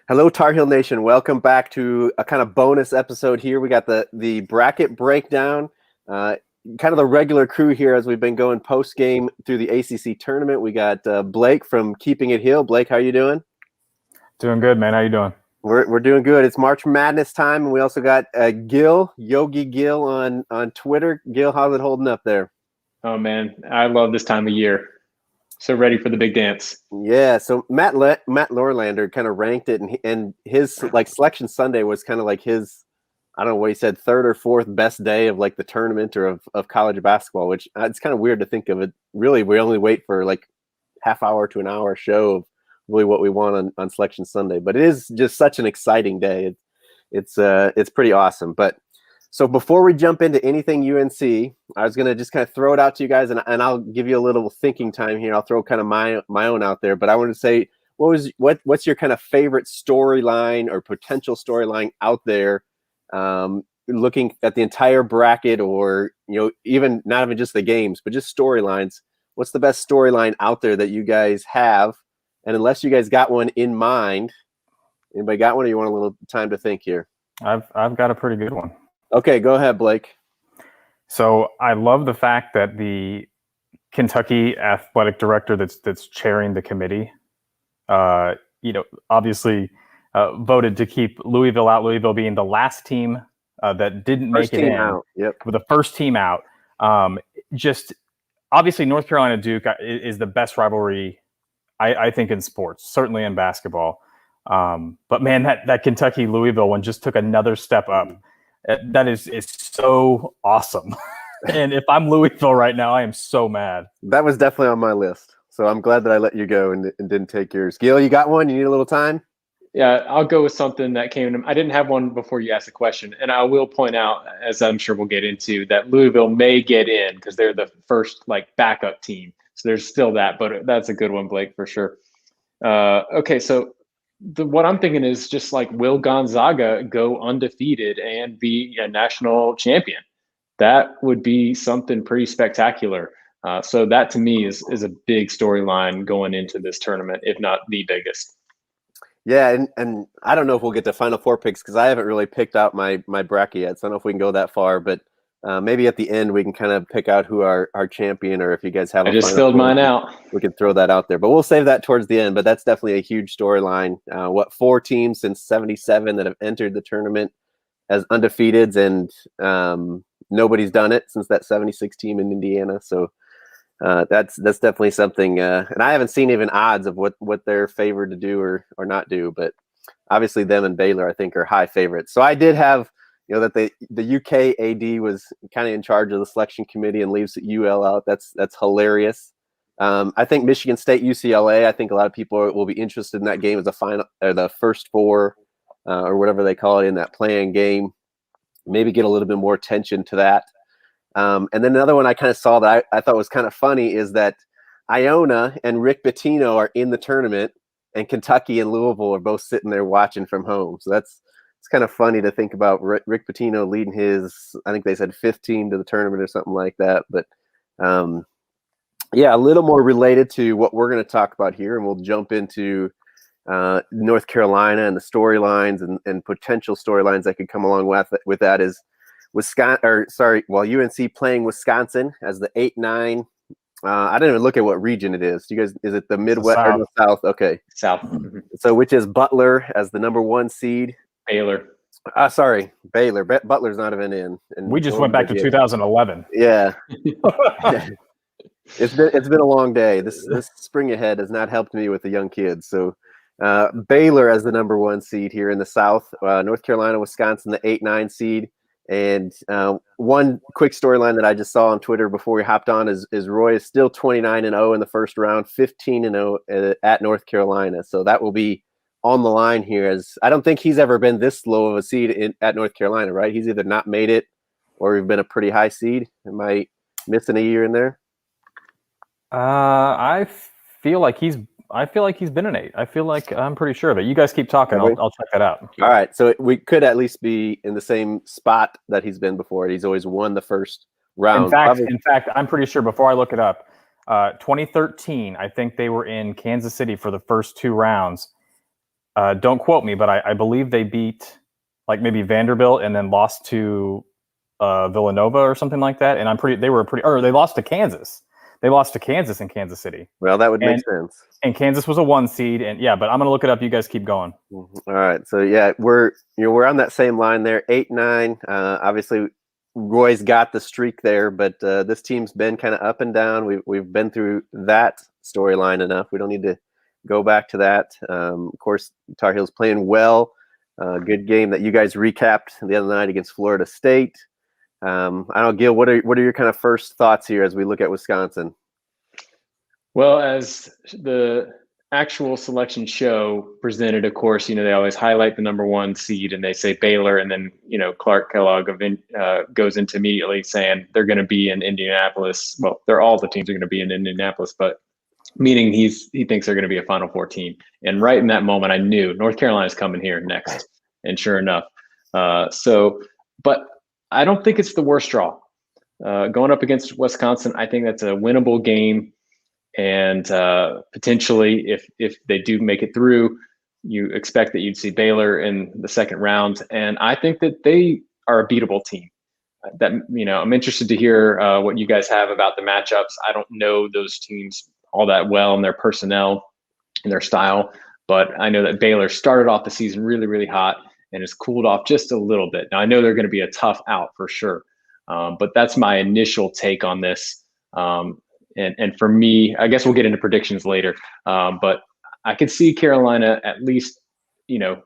Hello, Tar Heel Nation. Welcome back to a kind of bonus episode here. We got the bracket breakdown, kind of the regular crew here as we've been going post game through the ACC tournament. We got Blake from Keeping It Heel. Blake, how you doing? Doing good, man. How you doing? We're doing good. It's March Madness time, and we also got Yogi Gil on Twitter. Gil, how's it holding up there? Oh man, I love this time of year. So ready for the big dance. Yeah, so Matt Lorlander kind of ranked it, and his like Selection Sunday was kind of like his, I don't know what he said, third or fourth best day of like the tournament or of college basketball, which it's kind of weird to think of it. Really, we only wait for like half hour to an hour show of really what we want on Selection Sunday, but it is just such an exciting day. It's pretty awesome. But so before we jump into anything UNC, I was going to just kind of throw it out to you guys, and I'll give you a little thinking time here. I'll throw kind of my own out there, but I wanted to say, what's your kind of favorite storyline or potential storyline out there, looking at the entire bracket, or even not even just the games, but just storylines. What's the best storyline out there that you guys have? And unless you guys got one in mind, anybody got one, or you want a little time to think here? I've got a pretty good one. Okay, go ahead, Blake. So I love the fact that the Kentucky athletic director that's chairing the committee, obviously voted to keep Louisville out. Louisville being the last team that didn't make it in. Out. Yep. With the first team out. Just obviously North Carolina Duke is the best rivalry, I think, in sports, certainly in basketball. But man, that Kentucky Louisville one just took another step up. That is so awesome. And if I'm Louisville right now, I am so mad. That was definitely on my list. So I'm glad that I let you go and didn't take yours. Gil, you got one? You need a little time? Yeah, I'll go with something that came to me. I didn't have one before you asked the question. And I will point out, as I'm sure we'll get into, that Louisville may get in because they're the first backup team. So there's still that, but that's a good one, Blake, for sure. Okay, so what I'm thinking is just will Gonzaga go undefeated and be a national champion? That would be something pretty spectacular. So that to me is a big storyline going into this tournament, if not the biggest. Yeah, and I don't know if we'll get to Final Four picks because I haven't really picked out my bracket yet. So I don't know if we can go that far, but maybe at the end we can kind of pick out who our champion, or if you guys have. I just filled mine out. We can throw that out there, but we'll save that towards the end. But that's definitely a huge storyline. 4 teams since '77 that have entered the tournament as undefeateds, and nobody's done it since that '76 team in Indiana. So that's definitely something. And I haven't seen even odds of what they're favored to do or not do, but obviously them and Baylor I think are high favorites. So I did have. That the UK AD was kind of in charge of the selection committee and leaves UL out. That's hilarious. I think Michigan State, UCLA. I think a lot of people will be interested in that game as a final, or the first four, or whatever they call it in that playing game. Maybe get a little bit more attention to that. And then another one I kind of saw that I thought was kind of funny is that Iona and Rick Pitino are in the tournament, and Kentucky and Louisville are both sitting there watching from home. So it's kind of funny to think about Rick Pitino leading his, I think they said 15 to the tournament or something like that. But yeah, a little more related to what we're going to talk about here. And we'll jump into North Carolina and the storylines and potential storylines that could come along with that is UNC playing Wisconsin as the 8-9. I didn't even look at what region it is. Do you guys, is it the Midwest or the South? Okay. South. So which is Butler as the number 1 seed. Baylor. Sorry, Baylor. Butler's not even in. And we just went back to 2011. Yeah. It's been a long day. This spring ahead has not helped me with the young kids. So Baylor as the number 1 seed here in the South. North Carolina, Wisconsin, the 8-9 seed. And one quick storyline that I just saw on Twitter before we hopped on is Roy is still 29-0 in the first round, 15-0 at North Carolina. So that will be on the line here, as I don't think he's ever been this low of a seed at North Carolina, right? He's either not made it or he's been a pretty high seed. Am I missing a year in there? I feel like he's been an 8. I feel like I'm pretty sure of it. You guys keep talking. I'll check that out. All right. So we could at least be in the same spot that he's been before. He's always won the first round. In fact, I'm pretty sure before I look it up, 2013, I think they were in Kansas City for the first 2 rounds. don't quote me, but I believe they beat like maybe Vanderbilt and then lost to Villanova or something like that. And they lost to Kansas. They lost to Kansas in Kansas City. Well, that would make sense. And Kansas was a 1 seed. And yeah, but I'm going to look it up. You guys keep going. All right. So yeah, we're on that same line there, 8-9. Obviously Roy's got the streak there, but this team's been kind of up and down. We've been through that storyline enough. We don't need to go back to that. Of course, Tar Heels playing well. Good game that you guys recapped the other night against Florida State. I don't know, Gil, what are your kind of first thoughts here as we look at Wisconsin? Well, as the actual selection show presented, of course, they always highlight the number 1 seed and they say Baylor, and then Clark Kellogg goes into immediately saying they're going to be in Indianapolis. Well, all the teams are going to be in Indianapolis, but meaning he thinks they're going to be a Final Four team. And right in that moment, I knew North Carolina's coming here next, and sure enough. But I don't think it's the worst draw. Going up against Wisconsin, I think that's a winnable game. And potentially, if they do make it through, you expect that you'd see Baylor in the second round. And I think that they are a beatable team. I'm interested to hear what you guys have about the matchups. I don't know those teams all that well and their personnel and their style, but I know that Baylor started off the season really, really hot and has cooled off just a little bit. Now, I know they're going to be a tough out for sure, but that's my initial take on this. And for me, I guess we'll get into predictions later, but I could see Carolina at least,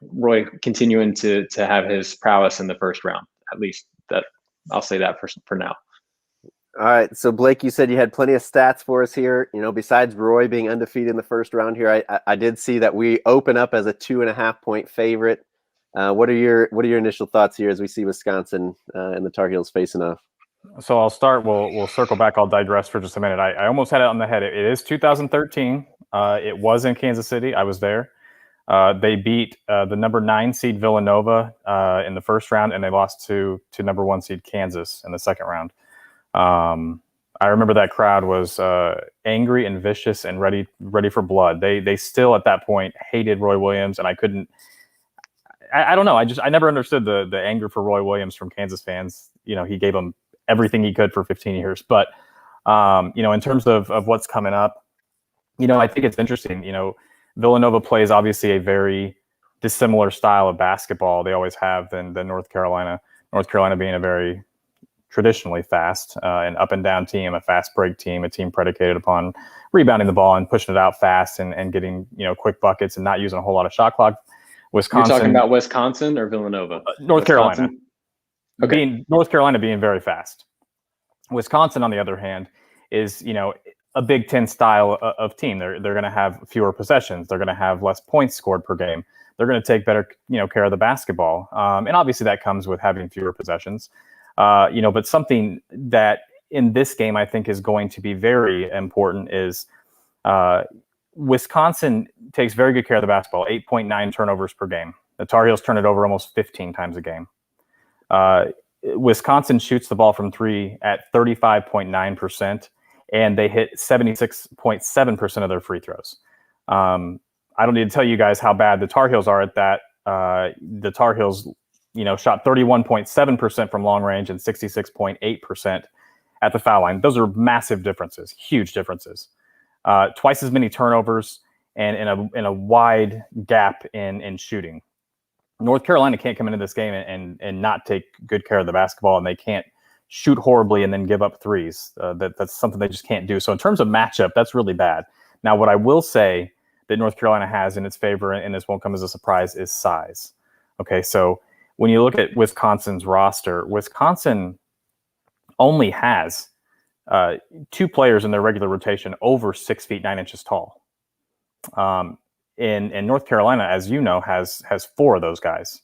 Roy continuing to have his prowess in the first round. At least that I'll say that for now. All right. So Blake, you said you had plenty of stats for us here. Besides Roy being undefeated in the first round here, I did see that we open up as a 2.5-point favorite. What are your initial thoughts here as we see Wisconsin and the Tar Heels facing off? So I'll start. We'll circle back. I'll digress for just a minute. I almost had it on the head. It is 2013. It was in Kansas City. I was there. They beat the number 9 seed Villanova in the first round, and they lost to number 1 seed Kansas in the second round. I remember that crowd was angry and vicious and ready for blood. They still at that point hated Roy Williams, and I couldn't. I don't know. I never understood the anger for Roy Williams from Kansas fans. He gave them everything he could for 15 years. But, in terms of what's coming up, I think it's interesting. Villanova plays obviously a very dissimilar style of basketball. They always have than North Carolina. North Carolina being a very traditionally fast and up and down team, a fast break team, a team predicated upon rebounding the ball and pushing it out fast and getting, quick buckets and not using a whole lot of shot clock. Wisconsin. You're talking about Wisconsin or Villanova? North Carolina. Okay. North Carolina being very fast. Wisconsin, on the other hand, is a Big Ten style of team. They're going to have fewer possessions. They're going to have less points scored per game. They're going to take better care of the basketball. And obviously that comes with having fewer possessions. But something that in this game I think is going to be very important is Wisconsin takes very good care of the basketball. 8.9 turnovers per game. The Tar Heels turn it over almost 15 times a game. Wisconsin shoots the ball from 3 at 35.9%, and they hit 76.7% of their free throws. I don't need to tell you guys how bad the Tar Heels are at that. The Tar Heels, shot 31.7% from long range and 66.8% at the foul line. Those are massive differences, huge differences. Twice as many turnovers and in a wide gap in shooting. North Carolina can't come into this game and not take good care of the basketball, and they can't shoot horribly and then give up threes. That's something they just can't do. So in terms of matchup, that's really bad. Now, what I will say that North Carolina has in its favor, and this won't come as a surprise, is size. Okay, so when you look at Wisconsin's roster, Wisconsin only has 2 players in their regular rotation over 6 feet 9 inches tall. In North Carolina, as you know, has 4 of those guys.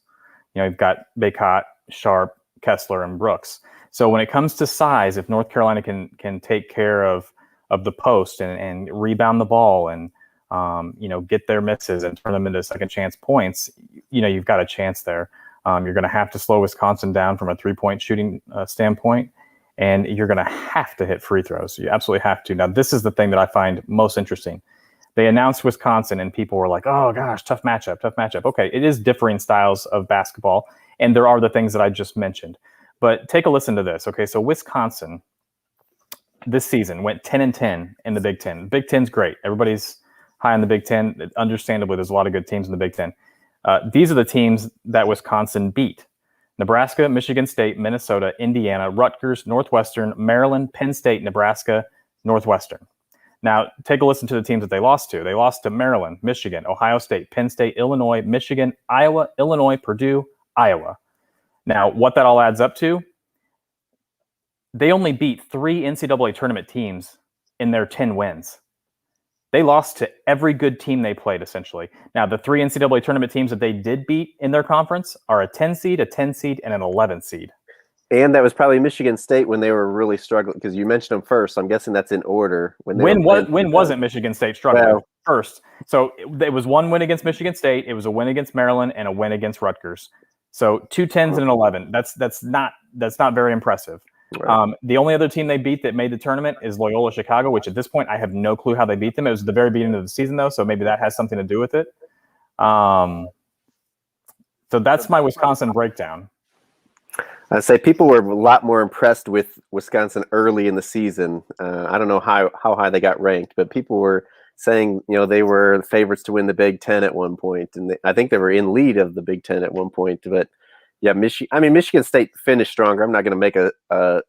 You've got Baycott, Sharp, Kessler, and Brooks. So when it comes to size, if North Carolina can take care of the post and rebound the ball and get their misses and turn them into second chance points, you've got a chance there. You're going to have to slow Wisconsin down from a 3-point shooting standpoint, and you're going to have to hit free throws. You absolutely have to. Now, this is the thing that I find most interesting. They announced Wisconsin, and people were like, "Oh gosh, tough matchup, tough matchup." Okay, it is differing styles of basketball, and there are the things that I just mentioned. But take a listen to this. Okay, so Wisconsin this season went 10-10 in the Big Ten. Big Ten's great. Everybody's high on the Big Ten. Understandably, there's a lot of good teams in the Big Ten. These are the teams that Wisconsin beat: Nebraska, Michigan State, Minnesota, Indiana, Rutgers, Northwestern, Maryland, Penn State, Nebraska, Northwestern. Now, take a listen to the teams that they lost to. They lost to Maryland, Michigan, Ohio State, Penn State, Illinois, Michigan, Iowa, Illinois, Purdue, Iowa. Now, what that all adds up to, they only beat 3 NCAA tournament teams in their 10 wins. They lost to every good team they played, essentially. Now, the 3 NCAA tournament teams that they did beat in their conference are a 10 seed, a 10 seed, and an 11 seed. And that was probably Michigan State when they were really struggling, because you mentioned them first. So I'm guessing that's in order. When wasn't Michigan State struggling first? So it was 1 win against Michigan State. It was a win against Maryland and a win against Rutgers. So 2 10s and an 11. That's not very impressive. Right. The only other team they beat that made the tournament is Loyola Chicago, which at this point I have no clue how they beat them. It was the very beginning of the season, though, so maybe that has something to do with it. So that's my Wisconsin breakdown. I'd say people were a lot more impressed with Wisconsin early in the season. I don't know how high they got ranked, but people were saying, they were the favorites to win the Big Ten at one point, and I think they were in lead of the Big Ten at one point. But yeah, Michigan State finished stronger. I'm not going to make a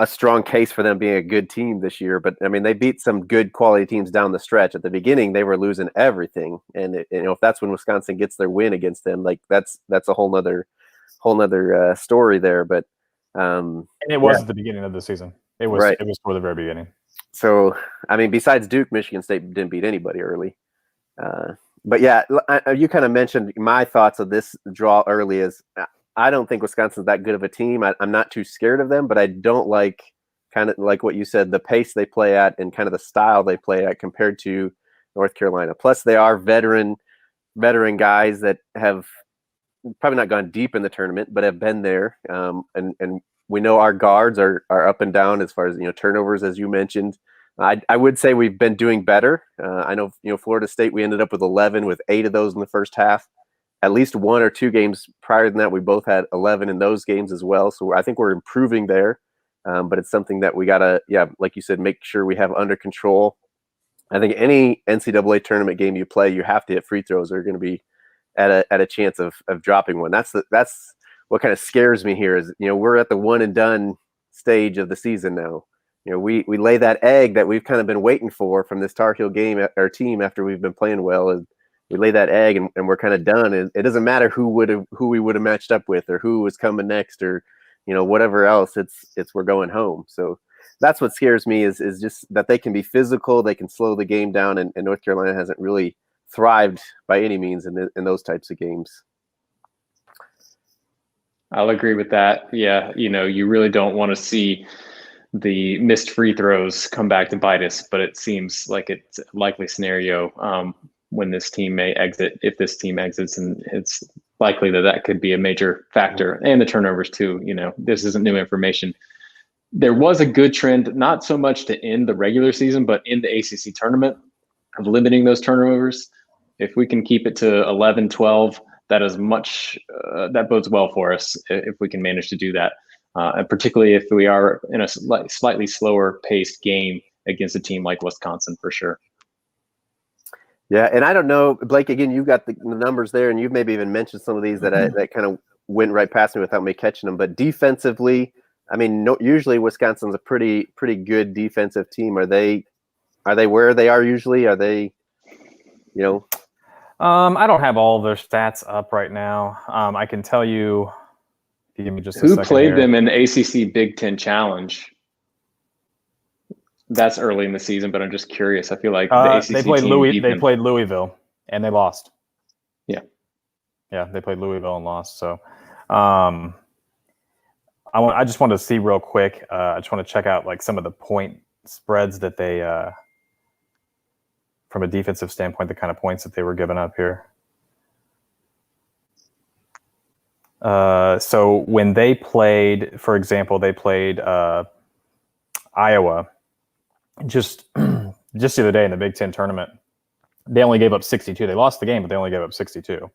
strong case for them being a good team this year, but they beat some good quality teams down the stretch. At the beginning, they were losing everything, and if that's when Wisconsin gets their win against them, like that's a whole nother story there. But and it was at the beginning of the season. It was right. It was for the very beginning. So besides Duke, Michigan State didn't beat anybody early. But yeah, you kind of mentioned my thoughts of this draw early. Is I don't think Wisconsin's that good of a team. I'm not too scared of them, but I don't like, kind of like what you said, the pace they play at and kind of the style they play at compared to North Carolina. Plus, they are veteran guys that have probably not gone deep in the tournament, but have been there. And we know our guards are up and down as far as turnovers, as you mentioned. I would say we've been doing better. I know Florida State, we ended up with 11 with 8 of those in the first half. At least 1 or 2 games prior to that, we both had 11 in those games as well. So I think we're improving there. But it's something that we gotta, like you said, make sure we have under control. I think any NCAA tournament game you play, you have to hit free throws. They're going to be at a chance of dropping one. That's what kind of scares me here is, we're at the one and done stage of the season now. We lay that egg that we've kind of been waiting for from this Tar Heel game, our team, after we've been playing well, and we lay that egg and we're kind of done. And it doesn't matter who we would have matched up with or who was coming next or, whatever else. It's we're going home. So that's what scares me is just that they can be physical, they can slow the game down, and North Carolina hasn't really thrived by any means in those types of games. I'll agree with that. Yeah, you really don't want to see the missed free throws come back to bite us, but it seems like it's a likely scenario when this team may exit, if this team exits, and it's likely that could be a major factor, and the turnovers too. This isn't new information. There was a good trend, not so much to end the regular season, but in the ACC tournament, of limiting those turnovers. If we can keep it to 11, 12, that is much, that bodes well for us if we can manage to do that. And particularly if we are in a slightly slower paced game against a team like Wisconsin, for sure. Yeah, and I don't know, Blake, again, you got the numbers there, and you've maybe even mentioned some of these that that kind of went right past me without me catching them. But defensively, usually Wisconsin's a pretty good defensive team. Are they where they are usually? Are they, I don't have all of their stats up right now. I can tell you, if you give me just a second. Who played them in the ACC Big Ten Challenge? That's early in the season, but I'm just curious. I feel like the ACC they played team They played Louisville, and they lost. Yeah, they played Louisville and lost. So, I just wanted to see real quick. I just want to check out like some of the point spreads that they, from a defensive standpoint, the kind of points that they were giving up here. So when they played, for example, they played Iowa just the other day in the Big Ten tournament. they only gave up 62. They lost the game, but they only gave up 62.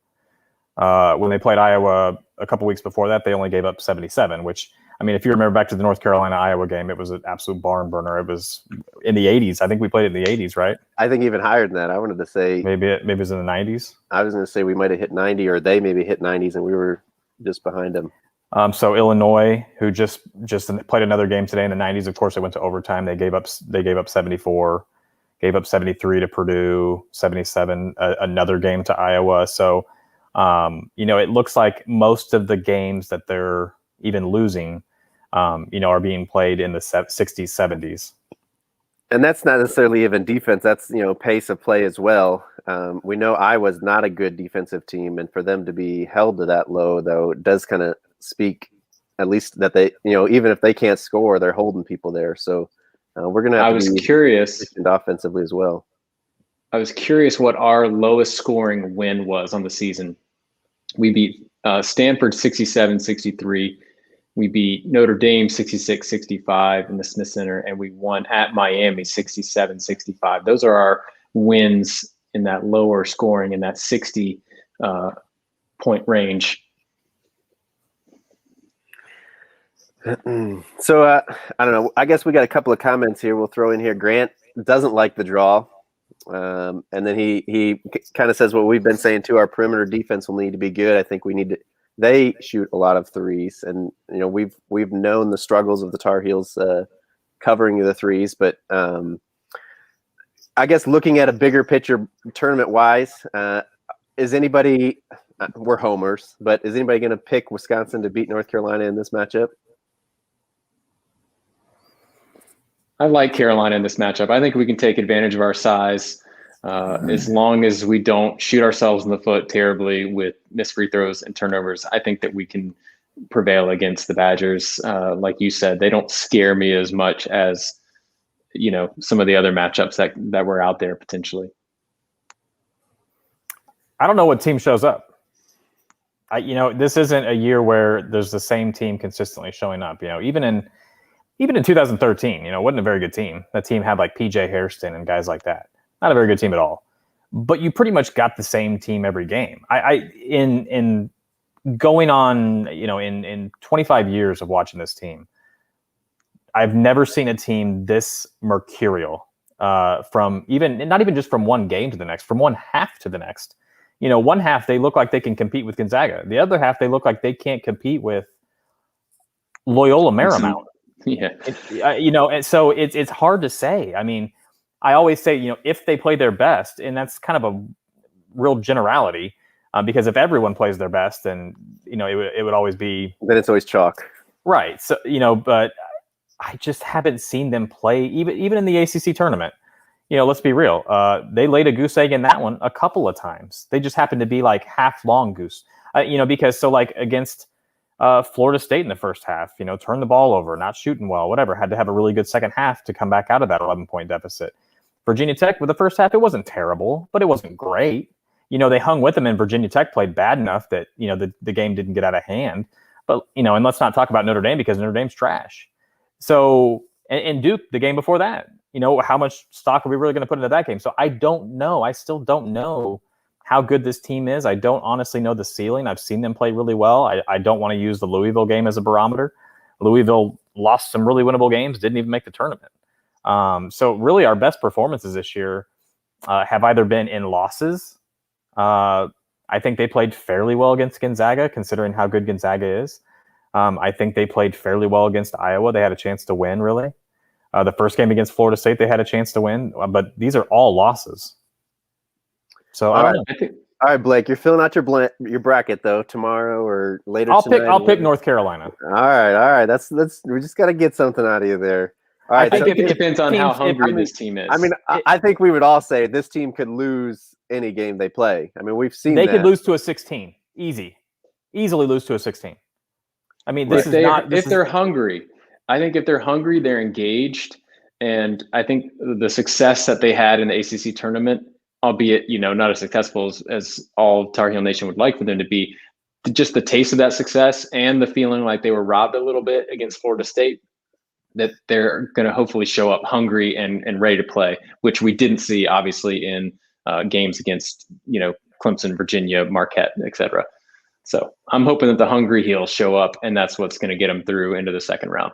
When they played Iowa a couple weeks before that, they only gave up 77, which, I mean, if you remember back to the North Carolina-Iowa game, it was an absolute barn burner. It was in the 80s. I think we played it in the 80s, right? I think even higher than that. I wanted to say maybe it was in the 90s. I was going to say we might have hit 90, or they maybe hit 90s, and we were just behind them. So Illinois, who just played another game today in the 90s, of course, it went to overtime. They gave up 74, gave up 73 to Purdue, 77 another game to Iowa. So it looks like most of the games that they're even losing, are being played in the 60s, 70s. And that's not necessarily even defense. That's, pace of play as well. We know Iowa's not a good defensive team, and for them to be held to that low, though, it does kind of speak at least that they, even if they can't score, they're holding people there. So we're going to have to be curious offensively as well. I was curious what our lowest scoring win was on the season. We beat Stanford 67-63. We beat Notre Dame 66-65 in the Smith Center, and we won at Miami 67-65. Those are our wins in that lower scoring, in that 60 point range. So I don't know. I guess we got a couple of comments here we'll throw in here. Grant doesn't like the draw. And then he kind of says what we've been saying too. Our perimeter defense will need to be good. I think we need to. They shoot a lot of threes, and we've known the struggles of the Tar Heels covering the threes. But I guess looking at a bigger picture, tournament wise, is anybody? We're homers, but is anybody going to pick Wisconsin to beat North Carolina in this matchup? I like Carolina in this matchup. I think we can take advantage of our size as long as we don't shoot ourselves in the foot terribly with missed free throws and turnovers. I think that we can prevail against the Badgers. Like you said, they don't scare me as much as some of the other matchups that were out there potentially. I don't know what team shows up. This isn't a year where there's the same team consistently showing up. Even in 2013, it wasn't a very good team. That team had like PJ Hairston and guys like that. Not a very good team at all. But you pretty much got the same team every game. In going on, in 25 years of watching this team, I've never seen a team this mercurial from not even just from one game to the next, from one half to the next. One half they look like they can compete with Gonzaga. The other half they look like they can't compete with Loyola Marymount. Yeah. And so it's hard to say. I mean, I always say, if they play their best, and that's kind of a real generality, because if everyone plays their best, then, it would always be. Then it's always chalk. Right. So, but I just haven't seen them play even in the ACC tournament. Let's be real. They laid a goose egg in that one a couple of times. They just happened to be like half long goose, because against Florida State in the first half, turned the ball over, not shooting well, whatever, had to have a really good second half to come back out of that 11-point deficit. Virginia Tech with the first half, it wasn't terrible, but it wasn't great. They hung with them, and Virginia Tech played bad enough that, the game didn't get out of hand. But, and let's not talk about Notre Dame because Notre Dame's trash. So, and Duke, the game before that, how much stock are we really going to put into that game? So I don't know. I still don't know how good this team is. I don't honestly know the ceiling. I've seen them play really well. I don't want to use the Louisville game as a barometer. Louisville lost some really winnable games, didn't even make the tournament. So really our best performances this year have either been in losses. I think they played fairly well against Gonzaga, considering how good Gonzaga is. I think they played fairly well against Iowa. They had a chance to win, really. The first game against Florida State, they had a chance to win, but these are all losses. So all right, Blake, you're filling out your bracket though tomorrow or later tonight. I'll pick North Carolina. All right. That's we just got to get something out of you there. All right, I think it depends on how hungry this team is. I mean, I think we would all say this team could lose any game they play. I mean, we've seen they could lose to a 16, easily lose to a 16. I mean, this is not if they're hungry. I think if they're hungry, they're engaged, and I think the success that they had in the ACC tournament, albeit not as successful as all Tar Heel Nation would like for them to be, just the taste of that success and the feeling like they were robbed a little bit against Florida State, that they're going to hopefully show up hungry and ready to play, which we didn't see obviously in games against, Clemson, Virginia, Marquette, etc. So I'm hoping that the hungry heels show up, and that's what's going to get them through into the second round.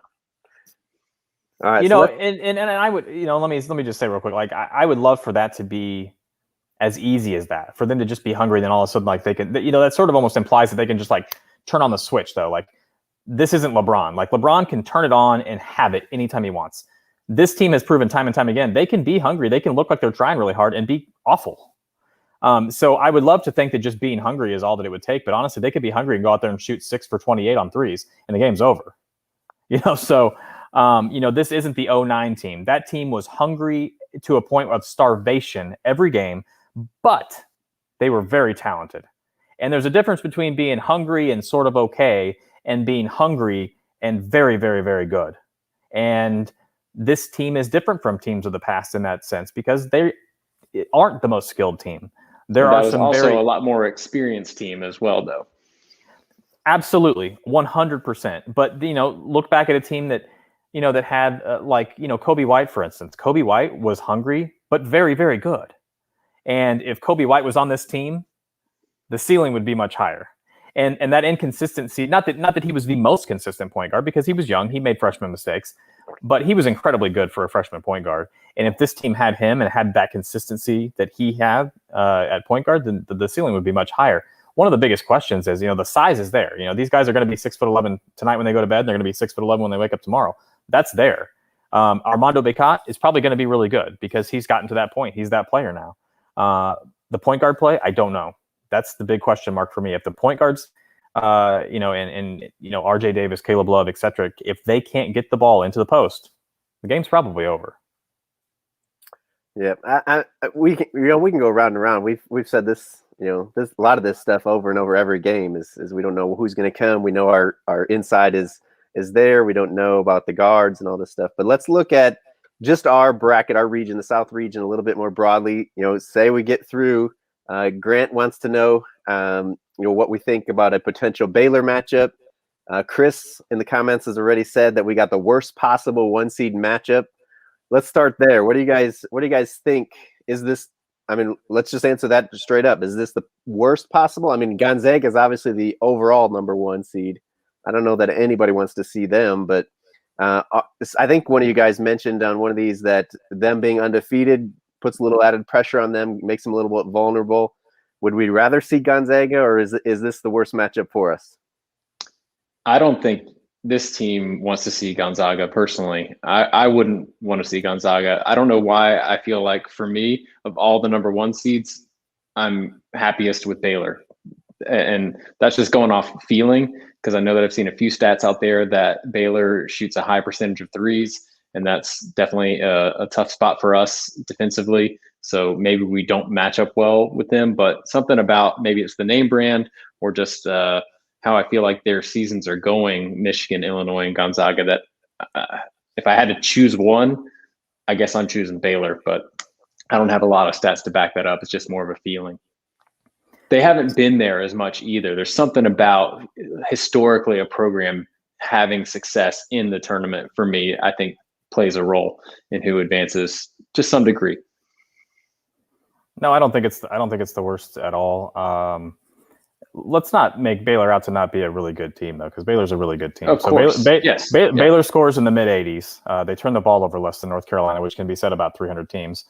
All right, and I would, let me just say real quick, like I would love for that to be as easy as that, for them to just be hungry, then all of a sudden, like they can, that sort of almost implies that they can just like turn on the switch, though. Like, this isn't LeBron. Like, LeBron can turn it on and have it anytime he wants. This team has proven time and time again, they can be hungry. They can look like they're trying really hard and be awful. So I would love to think that just being hungry is all that it would take. But honestly, they could be hungry and go out there and shoot 6 for 28 on threes, and the game's over. So this isn't the 09 team. That team was hungry to a point of starvation every game, but they were very talented. And there's a difference between being hungry and sort of okay and being hungry and very, very, very good. And this team is different from teams of the past in that sense, because they aren't the most skilled team. There are some also a lot more experienced team as well, though. Absolutely, 100%. But look back at a team that that had Kobe White, for instance. Kobe White was hungry but very, very good. And if Kobe White was on this team, the ceiling would be much higher. And that inconsistency, not that he was the most consistent point guard, because he was young, he made freshman mistakes, but he was incredibly good for a freshman point guard. And if this team had him and had that consistency that he had at point guard, then the ceiling would be much higher. One of the biggest questions is, the size is there. These guys are going to be 6'11" tonight when they go to bed, and they're going to be 6'11" when they wake up tomorrow. That's there. Armando Bacot is probably going to be really good because he's gotten to that point. He's that player now. The point guard play, I don't know. That's the big question mark for me. If the point guards, RJ Davis, Caleb Love, etc., if they can't get the ball into the post, the game's probably over. Yeah, we can go round and round. We've said this, there's a lot of this stuff over and over every game is we don't know who's going to come. We know our inside is there. We don't know about the guards and all this stuff. But let's look at just our bracket, our region, the South region, a little bit more broadly. Say we get through. Grant wants to know, what we think about a potential Baylor matchup. Chris in the comments has already said that we got the worst possible 1-seed matchup. Let's start there. What do you guys think? Is this? I mean, let's just answer that straight up. Is this the worst possible? I mean, Gonzaga is obviously the overall number 1 seed. I don't know that anybody wants to see them, but I think one of you guys mentioned on one of these that them being undefeated puts a little added pressure on them, makes them a little bit vulnerable. Would we rather see Gonzaga, or is this the worst matchup for us? I don't think this team wants to see Gonzaga personally. I wouldn't want to see Gonzaga. I don't know why. I feel like for me, of all the number 1 seeds, I'm happiest with Baylor. And that's just going off feeling, because I know that I've seen a few stats out there that Baylor shoots a high percentage of threes. And that's definitely a tough spot for us defensively. So maybe we don't match up well with them, but something about maybe it's the name brand or just how I feel like their seasons are going, Michigan, Illinois, and Gonzaga, that if I had to choose one, I guess I'm choosing Baylor, but I don't have a lot of stats to back that up. It's just more of a feeling. They haven't been there as much either. There's something about historically a program having success in the tournament, for me, I think plays a role in who advances to some degree. No, I don't think it's the worst at all. Let's not make Baylor out to not be a really good team, though, because Baylor's a really good team. Of course. Yes. Baylor scores in the mid 80s. They turn the ball over less than North Carolina, which can be said about 300 teams.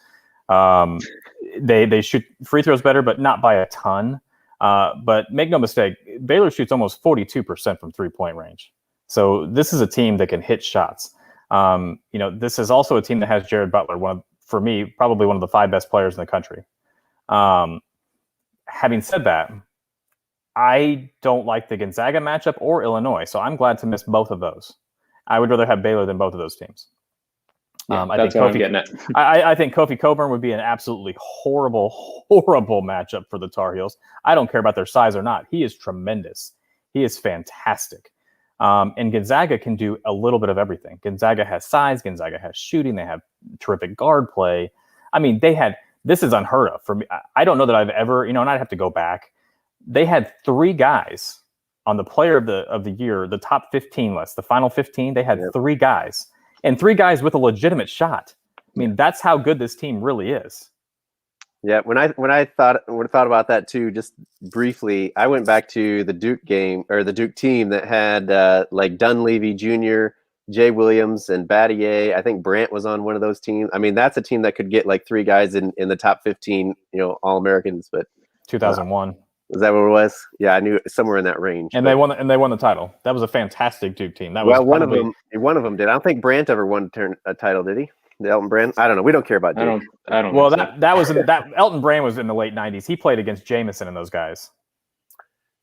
They shoot free throws better, but not by a ton. But make no mistake, Baylor shoots almost 42% from 3-point range. So this is a team that can hit shots. This is also a team that has Jared Butler, for me, probably one of the 5 best players in the country. Having said that, I don't like the Gonzaga matchup or Illinois, so I'm glad to miss both of those. I would rather have Baylor than both of those teams. Yeah, that's what I'm getting at. I think Kofi Coburn would be an absolutely horrible, horrible matchup for the Tar Heels. I don't care about their size or not. He is tremendous. He is fantastic. And Gonzaga can do a little bit of everything. Gonzaga has size. Gonzaga has shooting. They have terrific guard play. I mean, this is unheard of for me. I don't know that I've ever, and I'd have to go back. They had 3 guys on the player of the year, the top 15 list, the final 15. They had 3 guys, and 3 guys with a legitimate shot. I mean, that's how good this team really is. Yeah, when I thought about that too, just briefly, I went back to the Duke game or the Duke team that had like Dunleavy Jr., Jay Williams, and Battier. I think Brant was on one of those teams. I mean, that's a team that could get like three guys in the top 15, All Americans. But 2001. is that what it was? Yeah, I knew somewhere in that range. And they won the title. That was a fantastic Duke team. That was one of them did. I don't think Brant ever won a title, did he? Elton Brand? I don't know. We don't care about Duke. I don't. Well, that was that Elton Brand was in the late '90s. He played against Jamison and those guys.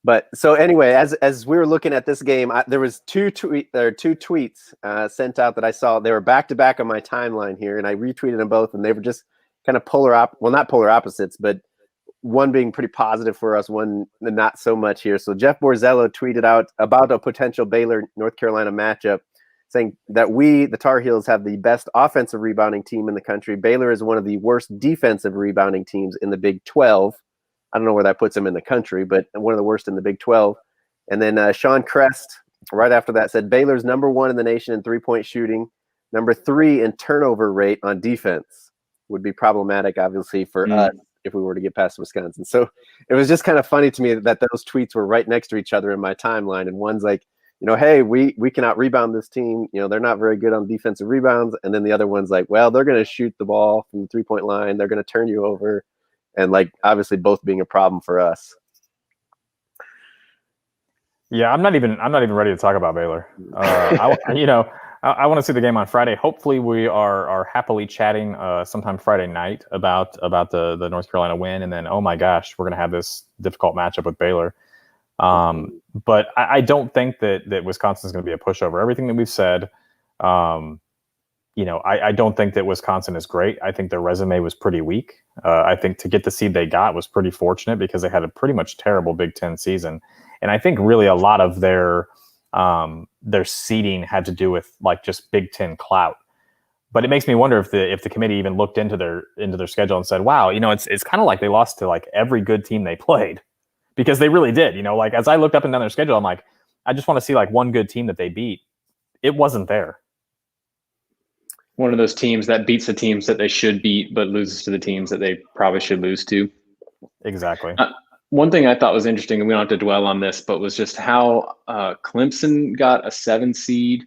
But so anyway, as we were looking at this game, there was two tweets sent out that I saw. They were back to back on my timeline here, and I retweeted them both, and they were just kind of not polar opposites, but one being pretty positive for us, one not so much here. So Jeff Borzello tweeted out about a potential Baylor North Carolina matchup, saying that we, the Tar Heels, have the best offensive rebounding team in the country. Baylor is one of the worst defensive rebounding teams in the Big 12. I don't know where that puts them in the country, but one of the worst in the Big 12. And then Sean Crest, right after that, said Baylor's number 1 in the nation in three-point shooting, number 3 in turnover rate on defense. Would be problematic, obviously, for us if we were to get past Wisconsin. So it was just kind of funny to me that those tweets were right next to each other in my timeline. And one's like, hey, we can out rebound this team. They're not very good on defensive rebounds. And then the other one's like, well, they're going to shoot the ball from the 3-point line. They're going to turn you over. And like, obviously both being a problem for us. Yeah, I'm not even ready to talk about Baylor. I want to see the game on Friday. Hopefully we are happily chatting sometime Friday night about the North Carolina win. And then, oh my gosh, we're going to have this difficult matchup with Baylor. But I don't think that Wisconsin is going to be a pushover. Everything that we've said, I don't think that Wisconsin is great. I think their resume was pretty weak. I think to get the seed they got was pretty fortunate because they had a pretty much terrible Big Ten season. And I think really a lot of their seeding had to do with like just Big Ten clout. But it makes me wonder if the committee even looked into their schedule and said, wow, it's kind of like they lost to like every good team they played. Because they really did, like as I looked up and down their schedule, I'm like, I just want to see like one good team that they beat. It wasn't there. One of those teams that beats the teams that they should beat, but loses to the teams that they probably should lose to. Exactly. One thing I thought was interesting, and we don't have to dwell on this, but was just how Clemson got a 7 seed.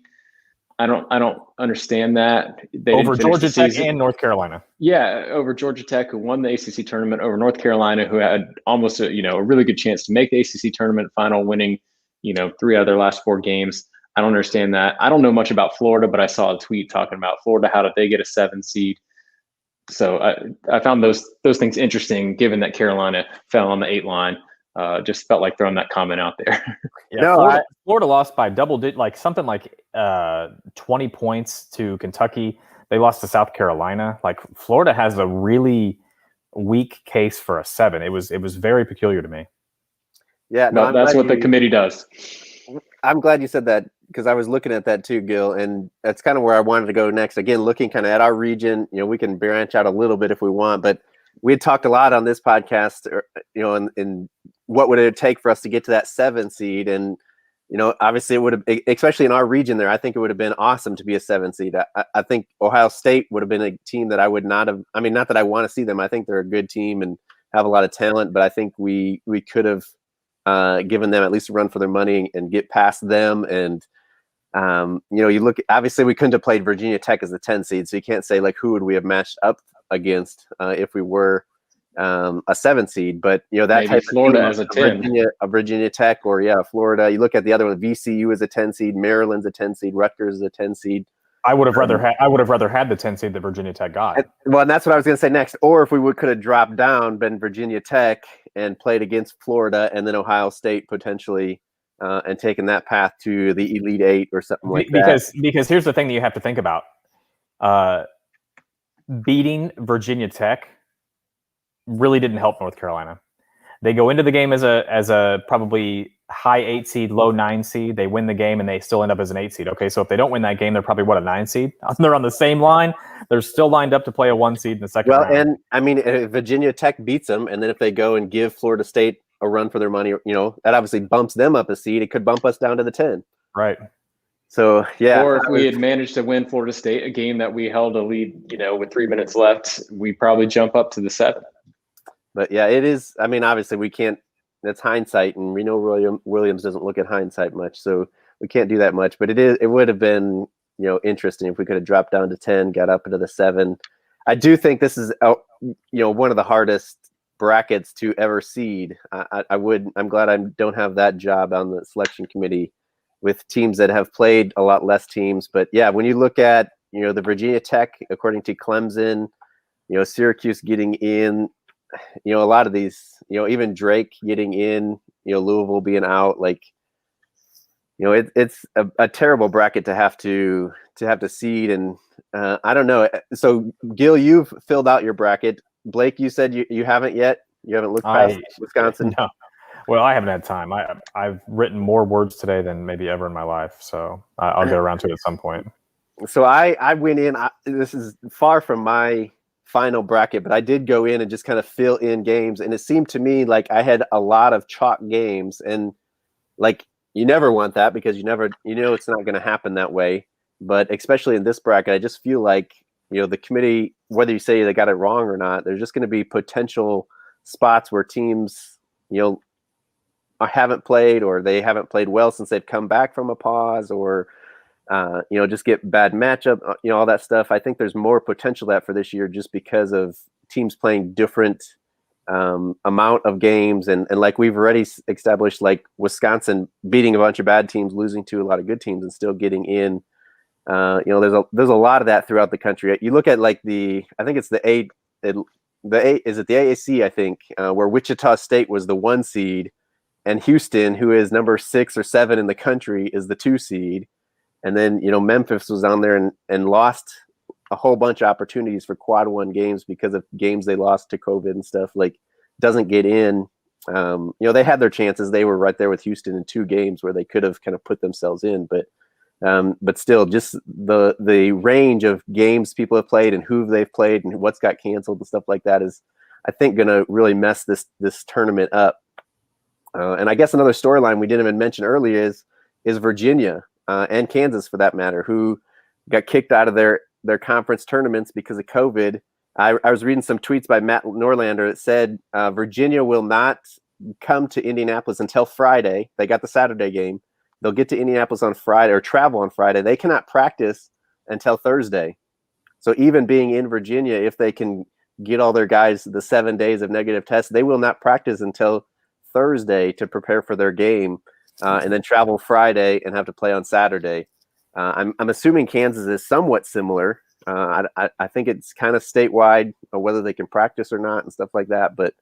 I don't understand that. They over Georgia Tech and North Carolina. Yeah, over Georgia Tech, who won the ACC tournament, over North Carolina, who had almost a really good chance to make the ACC tournament final, winning 3 out of their last 4 games. I don't understand that. I don't know much about Florida, but I saw a tweet talking about Florida. How did they get a 7 seed? So I found those things interesting, given that Carolina fell on the 8 line. Just felt like throwing that comment out there. Yeah, no, Florida lost by double digit, like something like 20 points to Kentucky. They lost to South Carolina. Like Florida has a really weak case for a 7. It was very peculiar to me. Yeah, no, that's what the committee does. I'm glad you said that because I was looking at that too, Gil, and that's kind of where I wanted to go next. Again, looking kind of at our region, we can branch out a little bit if we want, but we had talked a lot on this podcast, in what would it take for us to get to that 7 seed. And, obviously it would have, especially in our region there, I think it would have been awesome to be a 7 seed. I think Ohio State would have been a team that I would not have, not that I want to see them. I think they're a good team and have a lot of talent, but I think we could have given them at least a run for their money and get past them. And, you look, obviously we couldn't have played Virginia Tech as a 10 seed. So you can't say like, who would we have matched up against if we were a 7 seed, but that maybe type Florida of as a 10, Virginia Tech, or Florida. You look at the other one, VCU is a 10 seed, Maryland's a 10 seed, Rutgers is a 10 seed. I would have rather had the 10 seed that Virginia Tech got. And that's what I was going to say next. Or if we could have dropped down, been Virginia Tech and played against Florida, and then Ohio State potentially, and taken that path to the Elite 8 or something like that. Because here's the thing that you have to think about: beating Virginia Tech really didn't help North Carolina. They go into the game as a probably high 8 seed, low 9 seed. They win the game and they still end up as an 8 seed. Okay, so if they don't win that game, they're probably a 9 seed. They're on the same line. They're still lined up to play a 1 seed in the second round. And if Virginia Tech beats them, and then if they go and give Florida State a run for their money, that obviously bumps them up a seed. It could bump us down to the 10. Right. So yeah. Or if we had managed to win Florida State, a game that we held a lead, with 3 minutes left, we probably jump up to the 7. But yeah, it is. I mean, obviously we can't. That's hindsight, and we know Williams doesn't look at hindsight much, so we can't do that much. But it is. It would have been interesting if we could have dropped down to 10, got up into the 7. I do think this is one of the hardest brackets to ever seed. I'm glad I don't have that job on the selection committee with teams that have played a lot less teams. But yeah, when you look at the Virginia Tech, according to Clemson, Syracuse getting in, a lot of these, even Drake getting in, Louisville being out, like, it's a terrible bracket to have to seed. And I don't know. So Gil, you've filled out your bracket. Blake, you said you haven't yet. You haven't looked past Wisconsin. No. Well, I haven't had time. I've written more words today than maybe ever in my life, so I'll get around to it at some point. So I went in. This is far from my final bracket, but I did go in and just kind of fill in games, and it seemed to me like I had a lot of chalk games, and like you never want that because it's not going to happen that way. But especially in this bracket, I just feel like the committee, whether you say they got it wrong or not, there's just going to be potential spots where teams haven't played, or they haven't played well since they've come back from a pause, or just get bad matchup, all that stuff. I think there's more potential that for this year just because of teams playing different amount of games, and like we've already established, like Wisconsin beating a bunch of bad teams, losing to a lot of good teams, and still getting in. There's a lot of that throughout the country. You look at like I think it's the AAC, I think, where Wichita State was the 1 seed, and Houston, who is number 6 or 7 in the country, is the 2 seed. And then, Memphis was on there and lost a whole bunch of opportunities for quad 1 games because of games they lost to COVID and stuff, like doesn't get in. They had their chances. They were right there with Houston in 2 games where they could have kind of put themselves in, but still, just the range of games people have played and who they've played and what's got canceled and stuff like that is, I think, going to really mess this tournament up. And I guess another storyline we didn't even mention earlier is Virginia and Kansas, for that matter, who got kicked out of their conference tournaments because of COVID. I was reading some tweets by Matt Norlander that said Virginia will not come to Indianapolis until Friday. They got the Saturday game. They'll get to Indianapolis on Friday, or travel on Friday. They cannot practice until Thursday. So even being in Virginia, if they can get all their guys the 7 days of negative tests, they will not practice until Thursday to prepare for their game, and then travel Friday and have to play on Saturday. I'm assuming Kansas is somewhat similar. I think it's kind of statewide, whether they can practice or not and stuff like that. But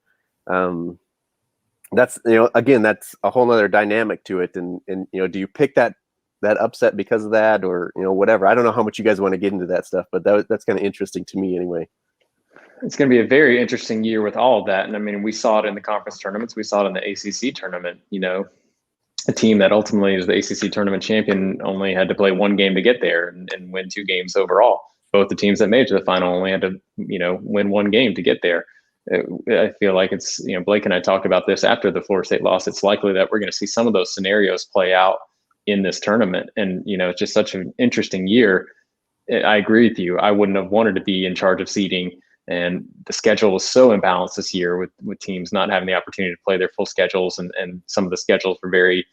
that's again, that's a whole other dynamic to it. And do you pick that upset because of that, or whatever? I don't know how much you guys want to get into that stuff, but that's kind of interesting to me anyway. It's going to be a very interesting year with all of that. And I mean, we saw it in the conference tournaments. We saw it in the ACC tournament. A team that ultimately is the ACC tournament champion only had to play 1 game to get there and win 2 games overall. Both the teams that made it to the final only had to, win 1 game to get there. I feel like it's, Blake and I talked about this after the Florida State loss. It's likely that we're going to see some of those scenarios play out in this tournament. And, it's just such an interesting year. I agree with you. I wouldn't have wanted to be in charge of seeding. And the schedule was so imbalanced this year with teams not having the opportunity to play their full schedules. And some of the schedules were very,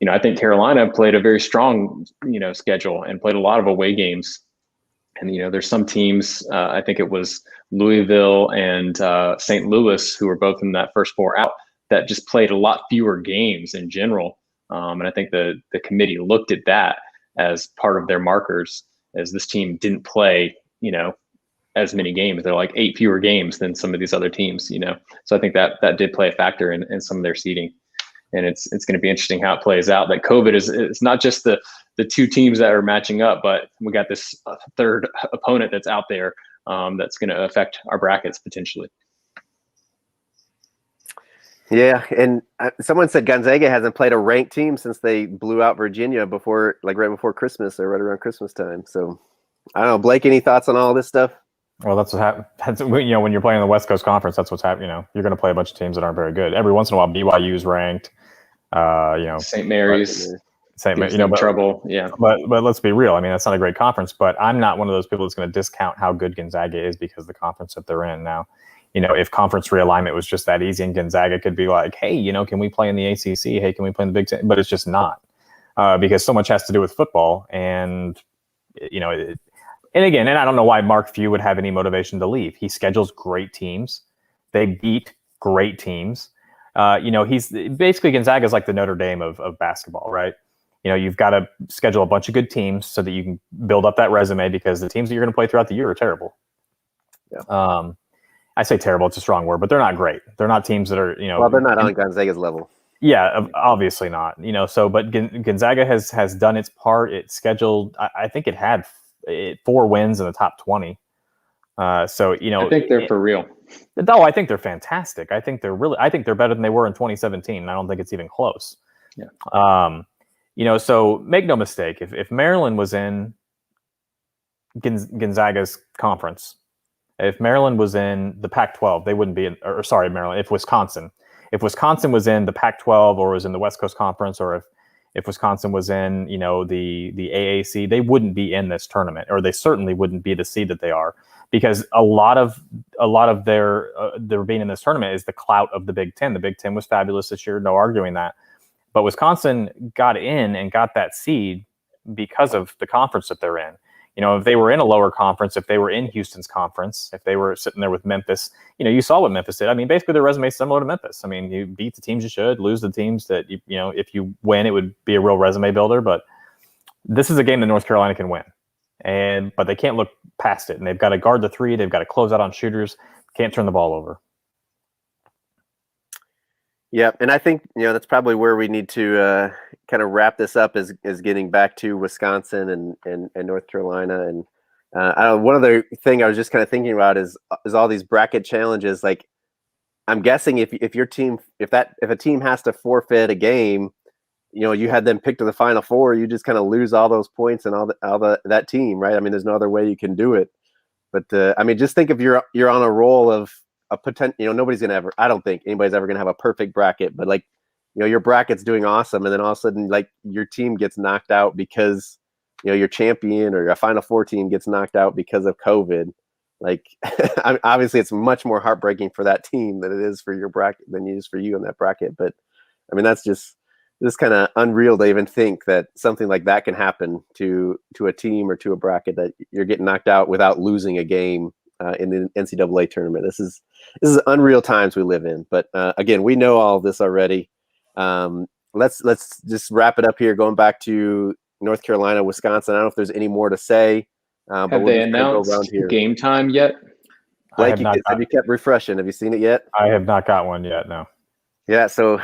I think Carolina played a very strong, schedule and played a lot of away games. And, there's some teams, I think it was Louisville and St. Louis, who were both in that first 4 out, that just played a lot fewer games in general. And I think the committee looked at that as part of their markers, as this team didn't play, as many games. They're like 8 fewer games than some of these other teams, So I think that did play a factor in some of their seeding. And it's going to be interesting how it plays out. That COVID it's not just the 2 teams that are matching up, but we got this third opponent that's out there that's going to affect our brackets potentially. Yeah, and someone said Gonzaga hasn't played a ranked team since they blew out Virginia before, like right before Christmas or right around Christmas time. So I don't know, Blake, any thoughts on all this stuff? Well, that's what happens. When you're playing in the West Coast Conference, that's what's happening. You're going to play a bunch of teams that aren't very good. Every once in a while, BYU's ranked. St. Mary's. Trouble. Yeah. But let's be real. I mean, that's not a great conference, but I'm not one of those people that's going to discount how good Gonzaga is because of the conference that they're in. Now, if conference realignment was just that easy and Gonzaga could be like, hey, can we play in the ACC? Hey, can we play in the Big Ten? But it's just not, because so much has to do with football. And, and I don't know why Mark Few would have any motivation to leave. He schedules great teams. They beat great teams. He's basically, Gonzaga is like the Notre Dame of basketball, right? You've got to schedule a bunch of good teams so that you can build up that resume, because the teams that you're going to play throughout the year are terrible. Yeah. I say terrible, it's a strong word, but they're not great. They're not teams that are, well, they're not on Gonzaga's level. Yeah, obviously not. But Gonzaga has done its part. It scheduled, I think it had 4 wins in the top 20. I think they're for real. No, I think they're fantastic. I think they're better than they were in 2017. I don't think it's even close. Yeah. So make no mistake, if Maryland was in Gonzaga's conference, if Maryland was in the Pac-12, they wouldn't be in, or sorry, Maryland, if Wisconsin was in the Pac-12 or was in the West Coast Conference, or if Wisconsin was in, the AAC, they wouldn't be in this tournament, or they certainly wouldn't be the seed that they are, because a lot of their being in this tournament is the clout of the Big Ten. The Big Ten was fabulous this year, no arguing that. But Wisconsin got in and got that seed because of the conference that they're in. If they were in a lower conference, if they were in Houston's conference, if they were sitting there with Memphis, you saw what Memphis did. I mean, basically their resume is similar to Memphis. I mean, you beat the teams you should, lose the teams that, if you win, it would be a real resume builder. But this is a game that North Carolina can win. But they can't look past it. And they've got to guard the 3. They've got to close out on shooters. Can't turn the ball over. Yeah, and I think that's probably where we need to kind of wrap this up, is getting back to Wisconsin and North Carolina. And one other thing I was just kind of thinking about is all these bracket challenges. Like, I'm guessing if a team has to forfeit a game, you had them picked to the Final Four, you just kind of lose all those points and all that team, right? I mean, there's no other way you can do it. But just think if you're on a roll of a potential, nobody's gonna ever. I don't think anybody's ever gonna have a perfect bracket, but your bracket's doing awesome, and then all of a sudden, your team gets knocked out because your champion or your Final Four team gets knocked out because of COVID. Obviously, it's much more heartbreaking for that team than it is for your bracket than it is for you in that bracket. But I mean, that's just kind of unreal to even think that something like that can happen to a team or to a bracket, that you're getting knocked out without losing a game in the NCAA tournament. This is unreal times we live in. But again, we know all of this already. Let's just wrap it up here. Going back to North Carolina, Wisconsin. I don't know if there's any more to say. Have they announced game time yet? Blake, have you kept refreshing? Have you seen it yet? I have not got one yet. No. Yeah, so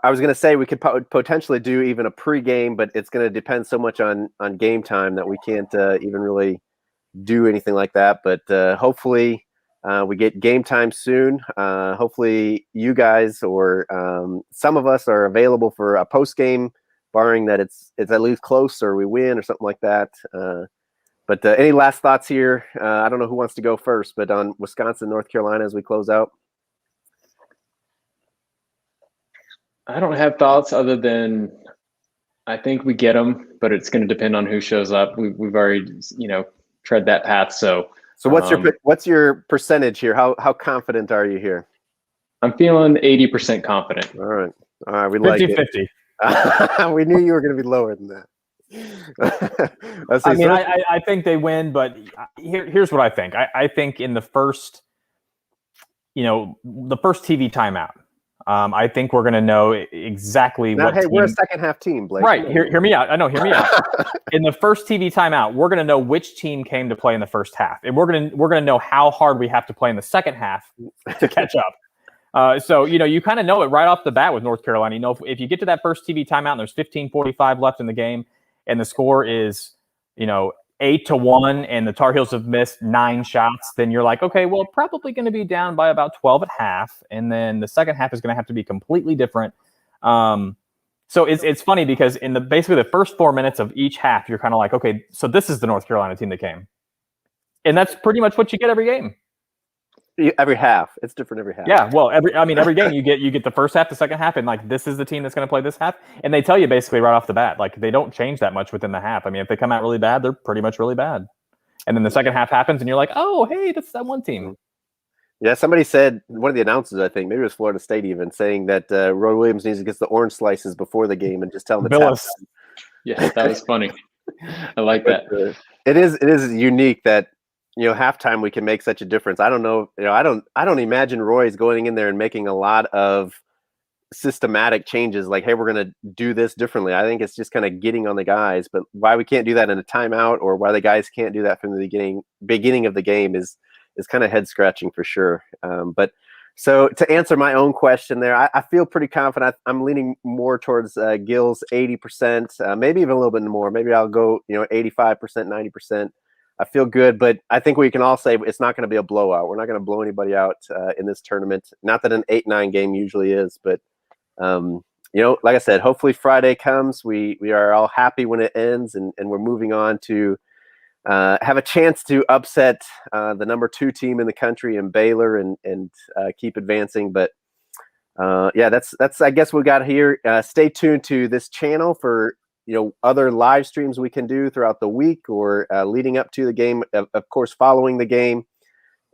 I was going to say we could potentially do even a pregame, but it's going to depend so much on game time that we can't even really do anything like that. But hopefully we get game time soon. Hopefully you guys or some of us are available for a post game, barring that it's at least close or we win or something like that. But any last thoughts here? I don't know who wants to go first, but on Wisconsin, North Carolina as we close out. I don't have thoughts other than I think we get them, but it's going to depend on who shows up. We've already, tread that path. So what's your percentage here? How confident are you here? I'm feeling 80% confident. All right. We like 50-50. We knew you were going to be lower than that. I think they win, but here's what I think. I think in the first TV timeout, I think we're going to know exactly what. Hey, we're a second half team, Blake. Right. Hear me out. I know. Hear me out. In the first TV timeout, we're going to know which team came to play in the first half, and we're going to know how hard we have to play in the second half to catch up. So you kind of know it right off the bat with North Carolina. If you get to that first TV timeout and there's 15:45 left in the game, and the score is 8-1, and the Tar Heels have missed 9 shots, then you're like, okay, well, probably going to be down by about 12 at half, and then the second half is going to have to be completely different. So it's funny because in basically the first 4 minutes of each half, you're kind of like, okay, so this is the North Carolina team that came, and that's pretty much what you get every game. Every half, it's different every half. Yeah, well, every game you get the first half, the second half, and this is the team that's going to play this half, and they tell you basically right off the bat, they don't change that much within the half. I mean, if they come out really bad, they're pretty much really bad, and then the second half happens, and you're like, oh, hey, that's that one team. Yeah, somebody said, one of the announcers, I think, maybe it was Florida State even, saying that Roy Williams needs to get the orange slices before the game and just tell him it's Billis. halftime. Yes, that was funny. I like that. It is unique that halftime we can make such a difference. I don't know, I don't imagine Roy's going in there and making a lot of systematic changes like, hey, we're going to do this differently. I think it's just kind of getting on the guys, but why we can't do that in a timeout or why the guys can't do that from the beginning of the game is kind of head scratching for sure. But so to answer my own question there, I feel pretty confident. I'm leaning more towards Gil's 80%, maybe even a little bit more. Maybe I'll go 85%, 90%. I feel good, but I think we can all say it's not going to be a blowout. We're not going to blow anybody out in this tournament. Not that an 8-9 game usually is, but like I said, hopefully Friday comes. We are all happy when it ends, and we're moving on to have a chance to upset the number 2 team in the country in Baylor and keep advancing. But that's I guess we got here. Stay tuned to this channel for other live streams we can do throughout the week or leading up to the game. Of course, following the game.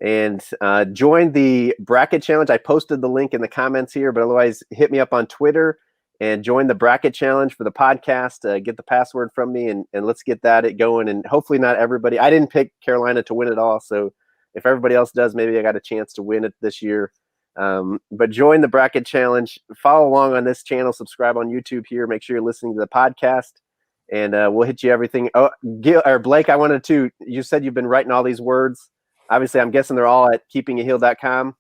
And join the bracket challenge. I posted the link in the comments here, but otherwise hit me up on Twitter and join the bracket challenge for the podcast. Get the password from me and let's get that going. And hopefully not everybody. I didn't pick Carolina to win it all. So if everybody else does, maybe I got a chance to win it this year. But join the bracket challenge. Follow along on this channel. Subscribe on YouTube here. Make sure you're listening to the podcast. And we'll hit you everything. Oh, Blake, you said you've been writing all these words. Obviously, I'm guessing they're all at keepingitheel.com.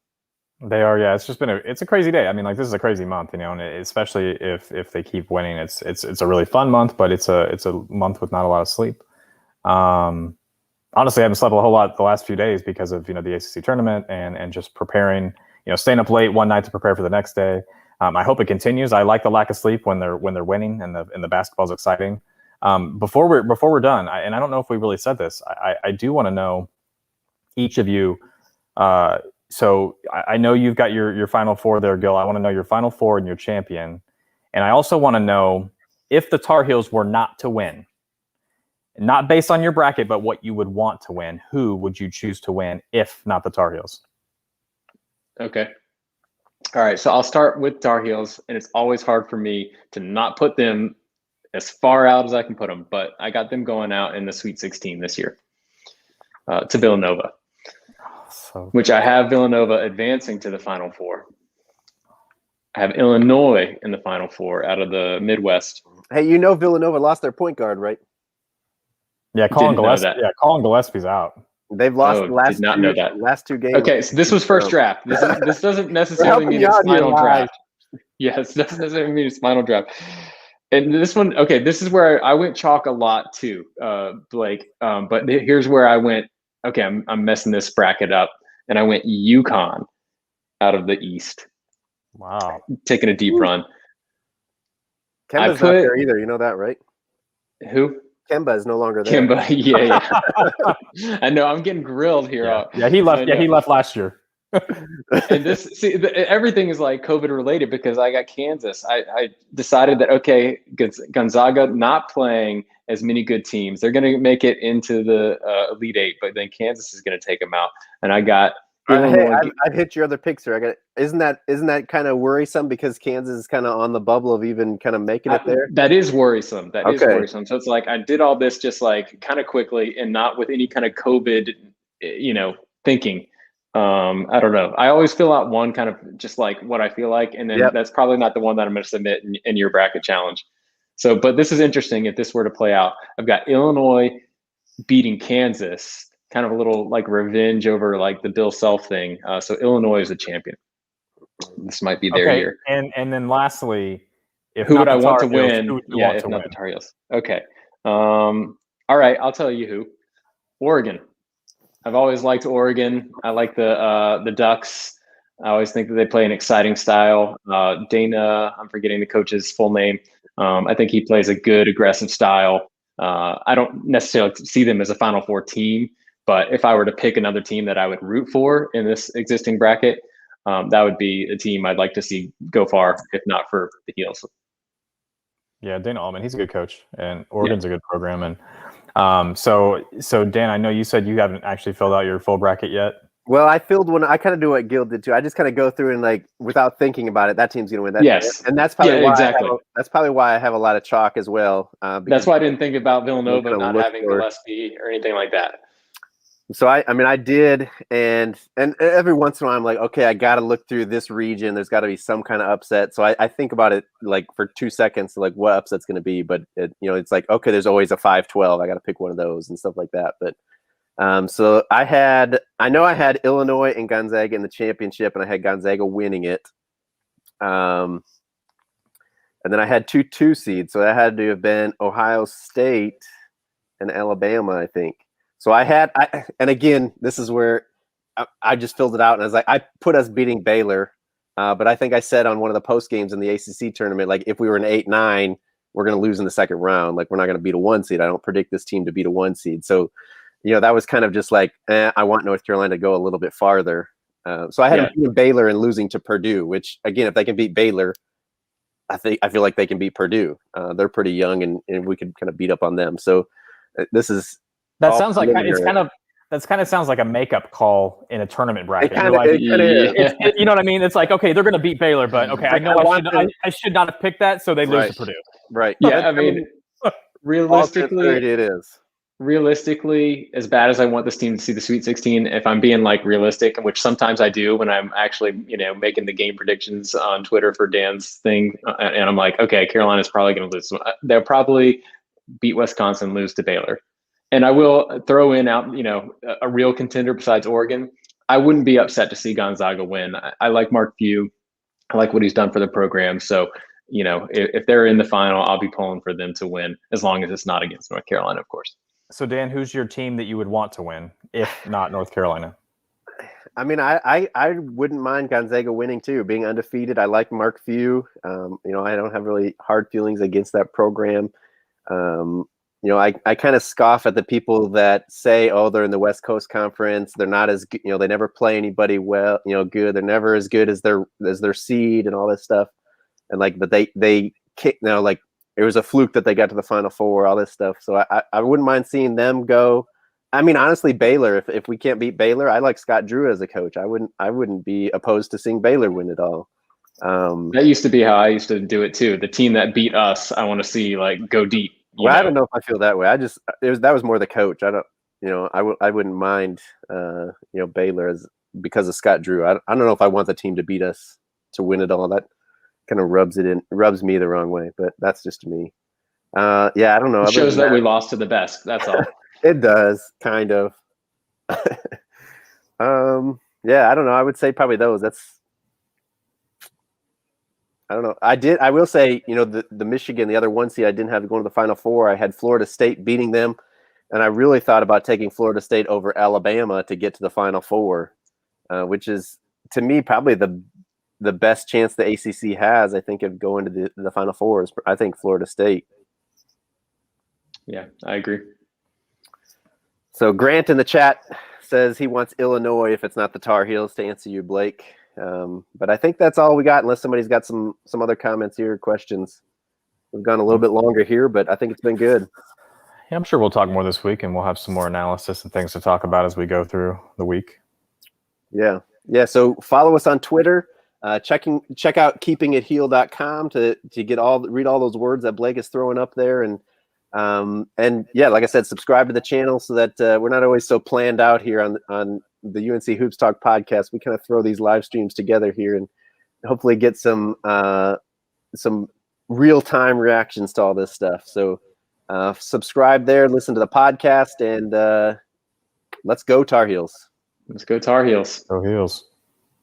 They are, yeah. It's just been it's a crazy day. I mean, like this is a crazy month, and especially if they keep winning, it's a really fun month, but it's a month with not a lot of sleep. Honestly, I haven't slept a whole lot the last few days because of the ACC tournament and just preparing. Staying up late one night to prepare for the next day. I hope it continues. I like the lack of sleep when they're winning and the basketball's exciting. Before we're done, and I don't know if we really said this, I do want to know each of you. So I know you've got your Final Four there, Gil. I want to know your Final Four and your champion. And I also want to know if the Tar Heels were not to win, not based on your bracket, but what you would want to win, who would you choose to win if not the Tar Heels? Okay. All right. So I'll start with Tar Heels, and it's always hard for me to not put them as far out as I can put them, but I got them going out in the Sweet 16 this year to Villanova. Which I have Villanova advancing to the Final Four. I have Illinois in the Final Four out of the Midwest. Hey, Villanova lost their point guard, right? Yeah, Colin Gillespie's out. They've lost the last two games. Okay, so this was first draft. This doesn't necessarily mean it's final draft. Yes, doesn't necessarily mean it's final draft. And this one, okay, this is where I went chalk a lot too, Blake. But here's where I went. Okay, I'm messing this bracket up, and I went UConn out of the East. Wow, taking a deep run. Kemba's not there either. You know that, right? Who? Kemba is no longer there. Kemba, yeah. I know. I'm getting grilled here. Yeah, he left. Yeah, he left last year. And everything is like COVID related because I got Kansas. I decided that Gonzaga not playing as many good teams. They're going to make it into the Elite Eight, but then Kansas is going to take them out. And I got. I've hit your other picks here. Isn't that kind of worrisome because Kansas is kind of on the bubble of even kind of making it there? That is worrisome. Is worrisome. So it's like I did all this just like kind of quickly and not with any kind of COVID, thinking. I don't know. I always fill out one kind of just like what I feel like, and then that's probably not the one that I'm going to submit in your bracket challenge. So, but this is interesting. If this were to play out, I've got Illinois beating Kansas, kind of a little like revenge over like the Bill Self thing. So Illinois is a champion. This might be their year. And then lastly, who would I want to win? Yeah, if not the Tar Heels. Okay. All right. I'll tell you who. Oregon. I've always liked Oregon. I like the Ducks. I always think that they play an exciting style. Dana, I'm forgetting the coach's full name. I think he plays a good, aggressive style. I don't necessarily see them as a Final Four team, but if I were to pick another team that I would root for in this existing bracket, that would be a team I'd like to see go far, if not for the Heels. Yeah, Dana Altman, he's a good coach, and Oregon's a good program. And so Dan, I know you said you haven't actually filled out your full bracket yet. Well, I filled one. I kind of do what Gil did too. I just kind of go through and like without thinking about it, that team's going to win. Yes. And that's probably why exactly. that's probably why I have a lot of chalk as well. That's why I didn't think about Villanova not having for, Gillespie or anything like that. So I mean, I did, and every once in a while, I'm like, okay, I got to look through this region. There's got to be some kind of upset. So I think about it like for 2 seconds, like what upset's going to be. But it's like, okay, there's always a 5-12. I got to pick one of those and stuff like that. But so I know I had Illinois and Gonzaga in the championship, and I had Gonzaga winning it. And then I had 2 seeds, so that had to have been Ohio State and Alabama, I think. So and again, this is where I just filled it out, and I was like, I put us beating Baylor, but I think I said on one of the post games in the ACC tournament, like if we were an 8-9, we're going to lose in the second round. Like we're not going to beat a 1 seed. I don't predict this team to beat a 1 seed. So, that was kind of just like, I want North Carolina to go a little bit farther. So I had them beating Baylor and losing to Purdue, which again, if they can beat Baylor, I feel like they can beat Purdue. They're pretty young, and we could kind of beat up on them. So this is. That sounds like that kind of sounds like a makeup call in a tournament bracket. You know what I mean? It's like, okay, they're going to beat Baylor, but okay, I know I should not have picked that, so they lose to Purdue. Right. Yeah, I mean, realistically, it is. Realistically, as bad as I want this team to see the Sweet 16, if I'm being like realistic, which sometimes I do when I'm actually, making the game predictions on Twitter for Dan's thing, and I'm like, okay, Carolina's probably going to lose. They'll probably beat Wisconsin, lose to Baylor. And I will throw in a real contender besides Oregon. I wouldn't be upset to see Gonzaga win. I like Mark Few. I like what he's done for the program. So, if they're in the final, I'll be pulling for them to win, as long as it's not against North Carolina, of course. So, Dan, who's your team that you would want to win, if not North Carolina? I mean, I wouldn't mind Gonzaga winning too, being undefeated. I like Mark Few. I don't have really hard feelings against that program. I kind of scoff at the people that say, oh, they're in the West Coast Conference. They're not as good, they never play anybody well, good. They're never as good as their seed and all this stuff. And but they kick now, like it was a fluke that they got to the Final Four, all this stuff. So I wouldn't mind seeing them go. I mean, honestly, Baylor, if we can't beat Baylor, I like Scott Drew as a coach. I wouldn't be opposed to seeing Baylor win it all. That used to be how I used to do it too. The team that beat us, I want to see go deep. I don't know if I feel that way. That was more the coach. I don't, I wouldn't mind, Baylor because of Scott Drew. I don't know if I want the team to beat us to win it all. That kind of rubs me the wrong way, but that's just me. I don't know. It shows that we lost to the best. That's all. It does kind of. I don't know. I would say probably those. I don't know. I will say, the Michigan, the other 1 seed, I didn't have to go to the Final Four. I had Florida State beating them, and I really thought about taking Florida State over Alabama to get to the Final Four, which is, to me, probably the best chance the ACC has, I think, of going to the Final Four is, I think, Florida State. Yeah, I agree. So Grant in the chat says he wants Illinois if it's not the Tar Heels, to answer you, Blake. But I think that's all we got, unless somebody's got some other comments here, questions. We've gone a little bit longer here, but I think it's been good. Yeah, I'm sure we'll talk more this week, and we'll have some more analysis and things to talk about as we go through the week. Yeah. So follow us on Twitter. Check out keepingitheel.com to read all those words that Blake is throwing up there, and like I said, subscribe to the channel so that we're not always so planned out here on the UNC Hoops Talk podcast. We kind of throw these live streams together here and hopefully get some real-time reactions to all this stuff. So subscribe there, listen to the podcast, and let's go Tar Heels. Let's go Tar Heels. Go Heels.